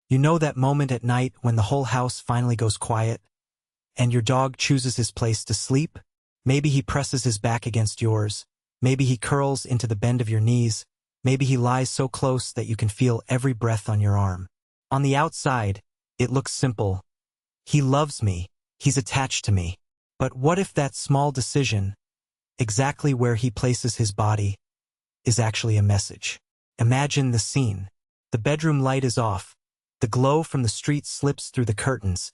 You know that moment at night when the whole house finally goes quiet, and your dog chooses his place to sleep? Maybe he presses his back against yours. Maybe he curls into the bend of your knees. Maybe he lies so close that you can feel every breath on your arm. On the outside, it looks simple. He loves me. He's attached to me. But what if that small decision, exactly where he places his body, is actually a message? Imagine the scene. The bedroom light is off. The glow from the street slips through the curtains.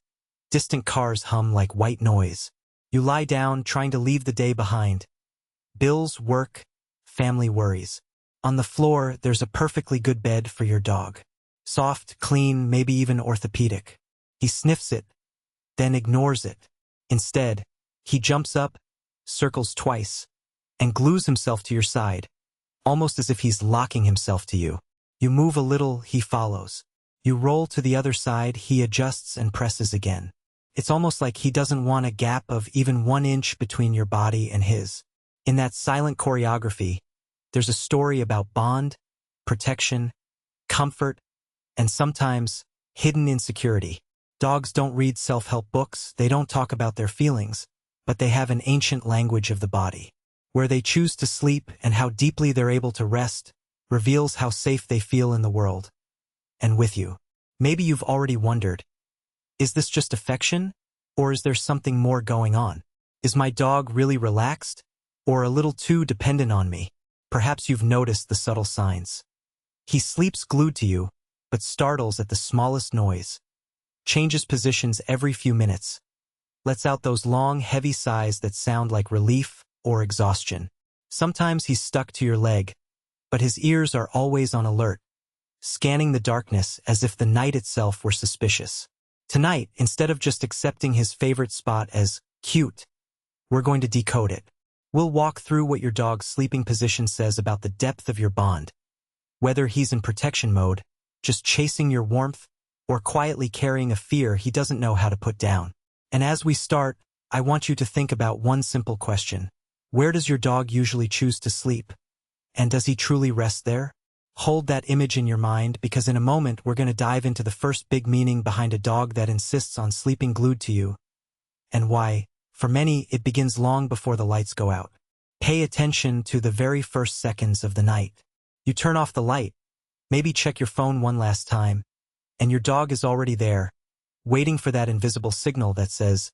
Distant cars hum like white noise. You lie down, trying to leave the day behind. Bills, work, family worries. On the floor, there's a perfectly good bed for your dog. Soft, clean, maybe even orthopedic. He sniffs it, then ignores it. Instead, he jumps up, circles twice, and glues himself to your side, almost as if he's locking himself to you. You move a little, he follows. You roll to the other side, he adjusts and presses again. It's almost like he doesn't want a gap of even 1 inch between your body and his. In that silent choreography, there's a story about bond, protection, comfort, and sometimes hidden insecurity. Dogs don't read self-help books, they don't talk about their feelings, but they have an ancient language of the body. Where they choose to sleep and how deeply they're able to rest reveals how safe they feel in the world. And with you. Maybe you've already wondered, is this just affection, or is there something more going on? Is my dog really relaxed, or a little too dependent on me? Perhaps you've noticed the subtle signs. He sleeps glued to you, but startles at the smallest noise. Changes positions every few minutes. Lets out those long, heavy sighs that sound like relief or exhaustion. Sometimes he's stuck to your leg, but his ears are always on alert, scanning the darkness as if the night itself were suspicious. Tonight, instead of just accepting his favorite spot as cute, we're going to decode it. We'll walk through what your dog's sleeping position says about the depth of your bond. Whether he's in protection mode, just chasing your warmth, or quietly carrying a fear he doesn't know how to put down. And as we start, I want you to think about one simple question. Where does your dog usually choose to sleep? And does he truly rest there? Hold that image in your mind, because in a moment we're going to dive into the first big meaning behind a dog that insists on sleeping glued to you, and why, for many, it begins long before the lights go out. Pay attention to the very first seconds of the night. You turn off the light, maybe check your phone one last time, and your dog is already there, waiting for that invisible signal that says,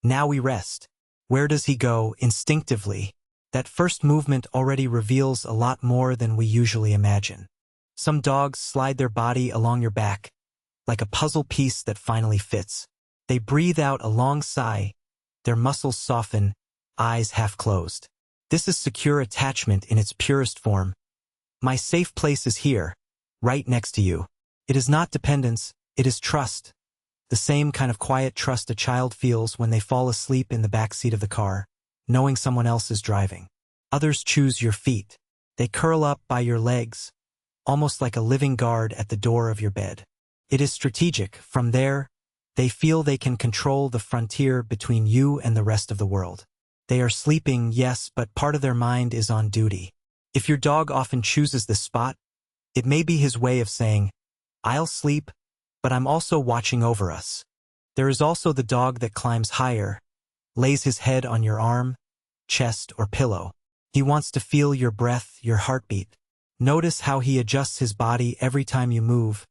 "Now we rest." Where does he go? Instinctively. That first movement already reveals a lot more than we usually imagine. Some dogs slide their body along your back, like a puzzle piece that finally fits. They breathe out a long sigh, their muscles soften, eyes half closed. This is secure attachment in its purest form. My safe place is here, right next to you. It is not dependence, it is trust. The same kind of quiet trust a child feels when they fall asleep in the back seat of the car, knowing someone else is driving. Others choose your feet. They curl up by your legs, almost like a living guard at the door of your bed. It is strategic. From there, they feel they can control the frontier between you and the rest of the world. They are sleeping, yes, but part of their mind is on duty. If your dog often chooses this spot, it may be his way of saying, "I'll sleep, but I'm also watching over us." There is also the dog that climbs higher, lays his head on your arm, chest, or pillow. He wants to feel your breath, your heartbeat. Notice how he adjusts his body every time you move,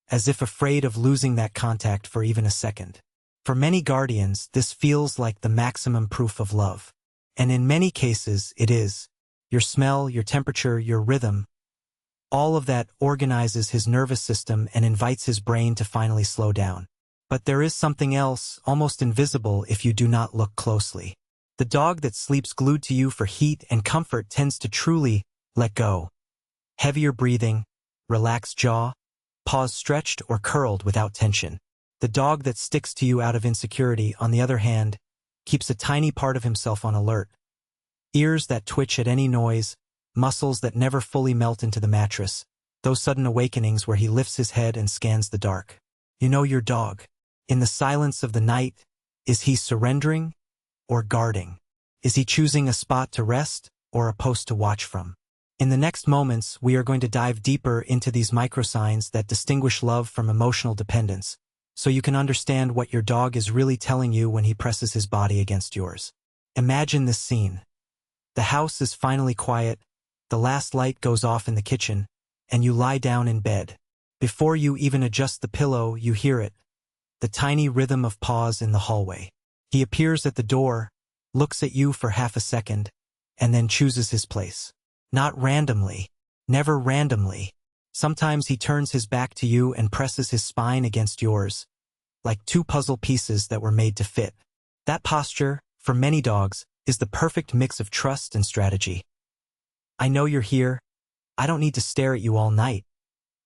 as if afraid of losing that contact for even a second. For many guardians, this feels like the maximum proof of love. And in many cases, it is. Your smell, your temperature, your rhythm, all of that organizes his nervous system and invites his brain to finally slow down. But there is something else, almost invisible if you do not look closely. The dog that sleeps glued to you for heat and comfort tends to truly let go. Heavier breathing, relaxed jaw, paws stretched or curled without tension. The dog that sticks to you out of insecurity, on the other hand, keeps a tiny part of himself on alert. Ears that twitch at any noise, muscles that never fully melt into the mattress, those sudden awakenings where he lifts his head and scans the dark. You know your dog. In the silence of the night, is he surrendering or guarding? Is he choosing a spot to rest or a post to watch from? In the next moments, we are going to dive deeper into these microsigns that distinguish love from emotional dependence, so you can understand what your dog is really telling you when he presses his body against yours. Imagine this scene. The house is finally quiet, the last light goes off in the kitchen, and you lie down in bed. Before you even adjust the pillow, you hear it, the tiny rhythm of paws in the hallway. He appears at the door, looks at you for half a second, and then chooses his place. Not randomly. Never randomly. Sometimes he turns his back to you and presses his spine against yours, like two puzzle pieces that were made to fit. That posture, for many dogs, is the perfect mix of trust and strategy. I know you're here. I don't need to stare at you all night.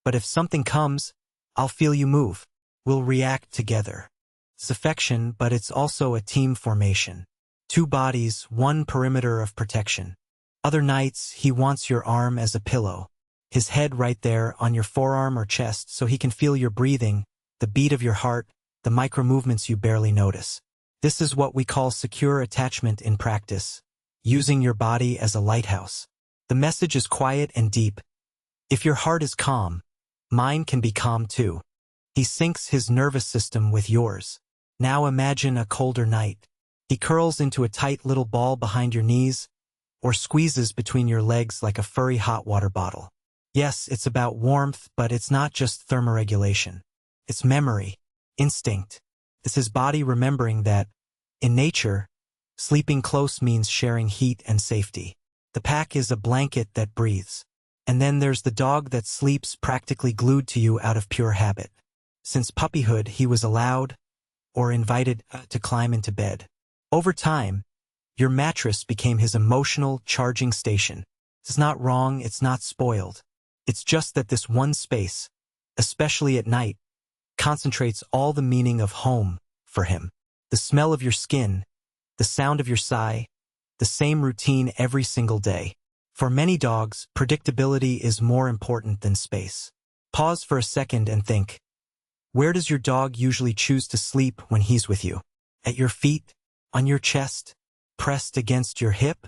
But if something comes, I'll feel you move. We'll react together. It's affection, but it's also a team formation. Two bodies, one perimeter of protection. Other nights, he wants your arm as a pillow. His head right there on your forearm or chest so he can feel your breathing, the beat of your heart, the micro movements you barely notice. This is what we call secure attachment in practice, using your body as a lighthouse. The message is quiet and deep. If your heart is calm, mine can be calm too. He syncs his nervous system with yours. Now imagine a colder night. He curls into a tight little ball behind your knees, or squeezes between your legs like a furry hot water bottle. Yes, it's about warmth, but it's not just thermoregulation. It's memory, instinct. It's his body remembering that, in nature, sleeping close means sharing heat and safety. The pack is a blanket that breathes. And then there's the dog that sleeps practically glued to you out of pure habit. Since puppyhood, he was allowed, or invited, to climb into bed. Over time, your mattress became his emotional charging station. It's not wrong, it's not spoiled. It's just that this one space, especially at night, concentrates all the meaning of home for him. The smell of your skin, the sound of your sigh, the same routine every single day. For many dogs, predictability is more important than space. Pause for a second and think. Where does your dog usually choose to sleep when he's with you? At your feet? On your chest? Pressed against your hip?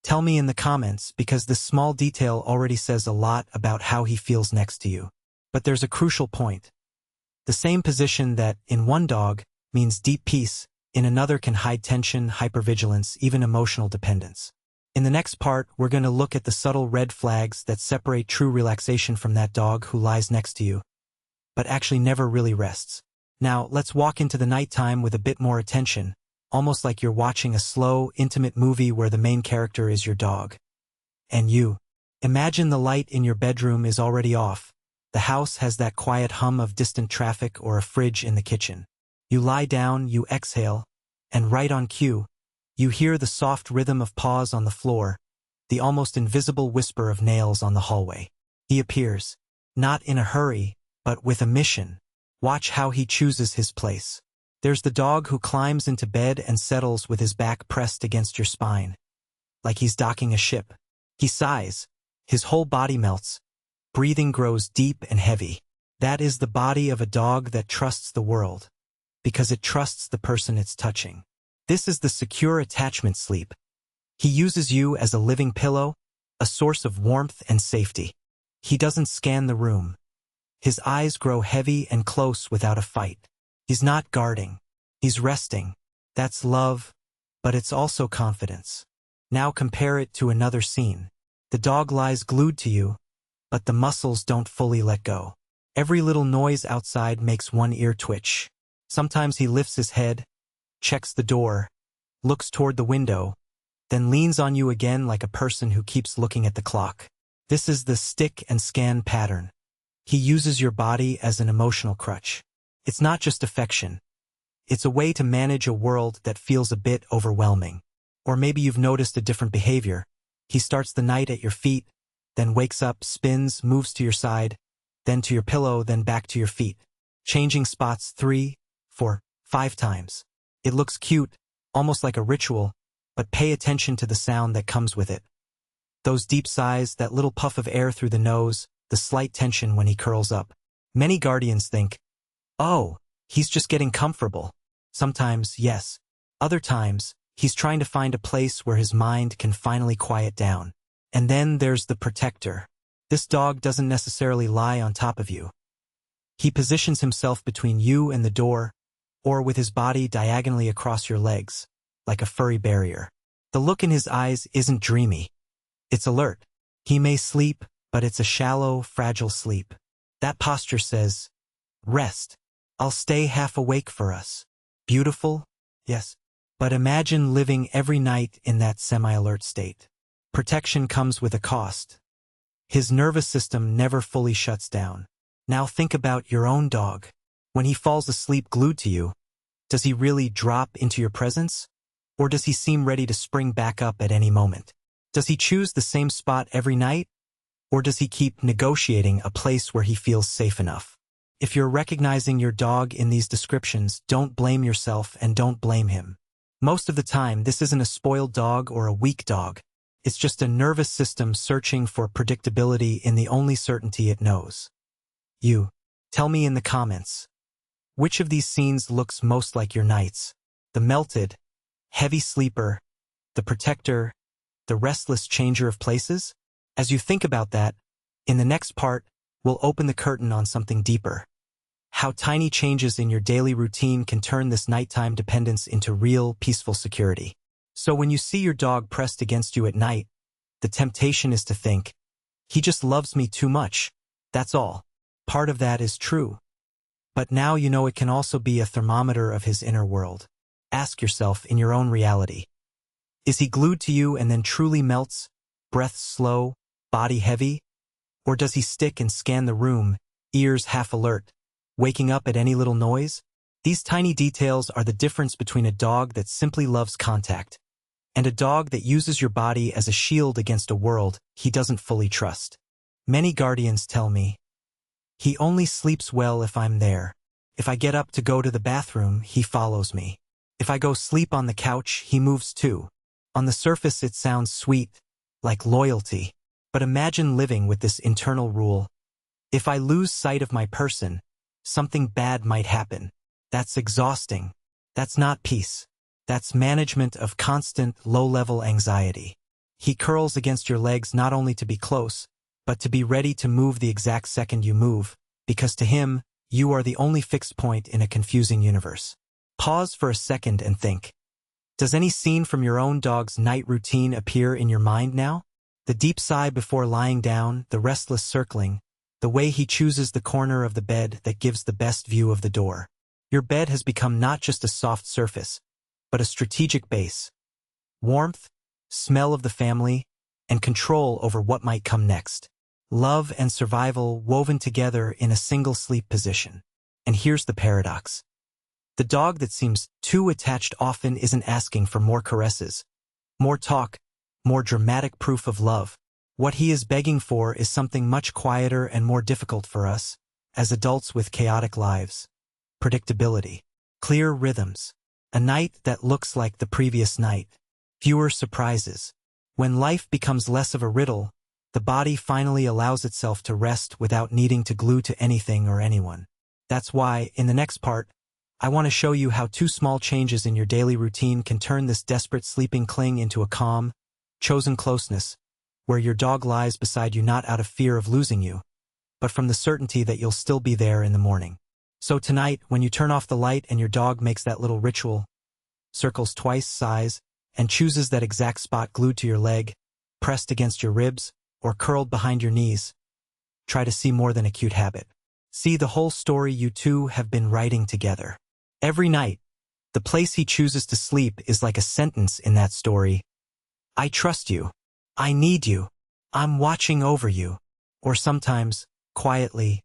Tell me in the comments, because this small detail already says a lot about how he feels next to you. But there's a crucial point. The same position that, in one dog, means deep peace, in another can hide tension, hypervigilance, even emotional dependence. In the next part, we're going to look at the subtle red flags that separate true relaxation from that dog who lies next to you, but actually never really rests. Now, let's walk into the nighttime with a bit more attention, almost like you're watching a slow, intimate movie where the main character is your dog. And you. Imagine the light in your bedroom is already off. The house has that quiet hum of distant traffic or a fridge in the kitchen. You lie down, you exhale, and right on cue, you hear the soft rhythm of paws on the floor, the almost invisible whisper of nails on the hallway. He appears, not in a hurry, but with a mission. Watch how he chooses his place. There's the dog who climbs into bed and settles with his back pressed against your spine, like he's docking a ship. He sighs. His whole body melts. Breathing grows deep and heavy. That is the body of a dog that trusts the world, because it trusts the person it's touching. This is the secure attachment sleep. He uses you as a living pillow, a source of warmth and safety. He doesn't scan the room. His eyes grow heavy and close without a fight. He's not guarding. He's resting. That's love, but it's also confidence. Now compare it to another scene. The dog lies glued to you, but the muscles don't fully let go. Every little noise outside makes one ear twitch. Sometimes he lifts his head, checks the door, looks toward the window, then leans on you again like a person who keeps looking at the clock. This is the stick and scan pattern. He uses your body as an emotional crutch. It's not just affection. It's a way to manage a world that feels a bit overwhelming. Or maybe you've noticed a different behavior. He starts the night at your feet, then wakes up, spins, moves to your side, then to your pillow, then back to your feet, changing spots 3, 4, 5 times. It looks cute, almost like a ritual, but pay attention to the sound that comes with it. Those deep sighs, that little puff of air through the nose, the slight tension when he curls up. Many guardians think, oh, he's just getting comfortable. Sometimes, yes. Other times, he's trying to find a place where his mind can finally quiet down. And then there's the protector. This dog doesn't necessarily lie on top of you. He positions himself between you and the door, or with his body diagonally across your legs, like a furry barrier. The look in his eyes isn't dreamy. It's alert. He may sleep, but it's a shallow, fragile sleep. That posture says, rest. I'll stay half awake for us. Beautiful? Yes. But imagine living every night in that semi-alert state. Protection comes with a cost. His nervous system never fully shuts down. Now think about your own dog. When he falls asleep glued to you, does he really drop into your presence? Or does he seem ready to spring back up at any moment? Does he choose the same spot every night? Or does he keep negotiating a place where he feels safe enough? If you're recognizing your dog in these descriptions, don't blame yourself and don't blame him. Most of the time, this isn't a spoiled dog or a weak dog. It's just a nervous system searching for predictability in the only certainty it knows. You. Tell me in the comments. Which of these scenes looks most like your nights? The melted, heavy sleeper, the protector, the restless changer of places? As you think about that, in the next part, we'll open the curtain on something deeper. How tiny changes in your daily routine can turn this nighttime dependence into real, peaceful security. So when you see your dog pressed against you at night, the temptation is to think, he just loves me too much. That's all. Part of that is true. But now you know it can also be a thermometer of his inner world. Ask yourself in your own reality. Is he glued to you and then truly melts, breath slow, body heavy? Or does he stick and scan the room, ears half alert, waking up at any little noise? These tiny details are the difference between a dog that simply loves contact and a dog that uses your body as a shield against a world he doesn't fully trust. Many guardians tell me, he only sleeps well if I'm there. If I get up to go to the bathroom, he follows me. If I go sleep on the couch, he moves too. On the surface, it sounds sweet, like loyalty. But imagine living with this internal rule. If I lose sight of my person, something bad might happen. That's exhausting. That's not peace. That's management of constant, low-level anxiety. He curls against your legs not only to be close, but to be ready to move the exact second you move, because to him, you are the only fixed point in a confusing universe. Pause for a second and think. Does any scene from your own dog's night routine appear in your mind now? The deep sigh before lying down, the restless circling, the way he chooses the corner of the bed that gives the best view of the door. Your bed has become not just a soft surface, but a strategic base. Warmth, smell of the family, and control over what might come next. Love and survival woven together in a single sleep position. And here's the paradox. The dog that seems too attached often isn't asking for more caresses, more talk, more dramatic proof of love. What he is begging for is something much quieter and more difficult for us, as adults with chaotic lives. Predictability. Clear rhythms. A night that looks like the previous night. Fewer surprises. When life becomes less of a riddle, the body finally allows itself to rest without needing to glue to anything or anyone. That's why, in the next part, I want to show you how 2 small changes in your daily routine can turn this desperate sleeping cling into a calm, chosen closeness, where your dog lies beside you not out of fear of losing you, but from the certainty that you'll still be there in the morning. So tonight, when you turn off the light and your dog makes that little ritual, circles twice, sighs, and chooses that exact spot glued to your leg, pressed against your ribs, or curled behind your knees, try to see more than a cute habit. See the whole story you two have been writing together. Every night, the place he chooses to sleep is like a sentence in that story. I trust you. I need you. I'm watching over you. Or sometimes, quietly,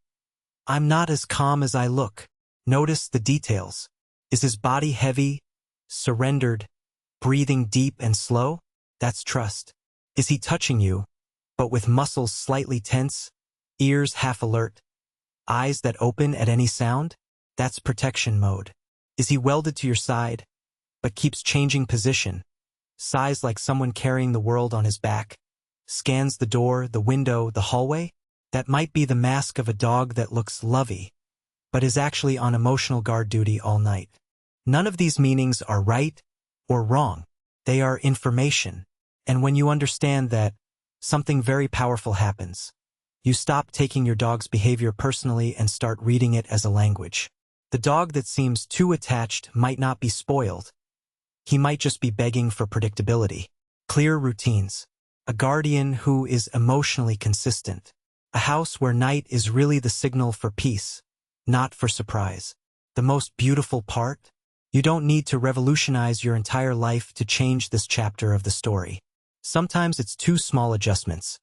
I'm not as calm as I look. Notice the details. Is his body heavy, surrendered, breathing deep and slow? That's trust. Is he touching you, but with muscles slightly tense, ears half alert, eyes that open at any sound? That's protection mode. Is he welded to your side, but keeps changing position? Sighs like someone carrying the world on his back. Scans the door, the window, the hallway? That might be the mask of a dog that looks lovey, but is actually on emotional guard duty all night. None of these meanings are right or wrong. They are information. And when you understand that, something very powerful happens. You stop taking your dog's behavior personally and start reading it as a language. The dog that seems too attached might not be spoiled. He might just be begging for predictability. Clear routines. A guardian who is emotionally consistent. A house where night is really the signal for peace, not for surprise. The most beautiful part? You don't need to revolutionize your entire life to change this chapter of the story. Sometimes it's two small adjustments.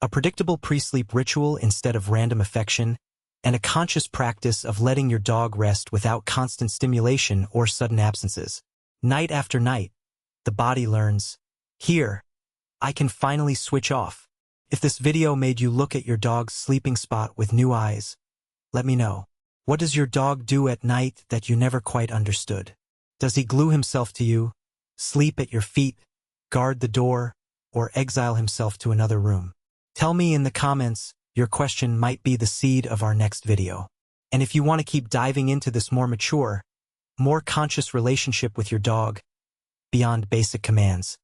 A predictable pre-sleep ritual instead of random affection, and a conscious practice of letting your dog rest without constant stimulation or sudden absences. Night after night, the body learns, here, I can finally switch off. If this video made you look at your dog's sleeping spot with new eyes, let me know. What does your dog do at night that you never quite understood? Does he glue himself to you, sleep at your feet, guard the door, or exile himself to another room? Tell me in the comments. Your question might be the seed of our next video. And if you want to keep diving into this more mature, more conscious relationship with your dog, beyond basic commands,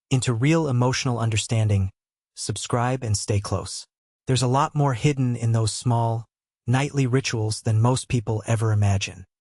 into real emotional understanding, subscribe and stay close. There's a lot more hidden in those small, nightly rituals than most people ever imagine.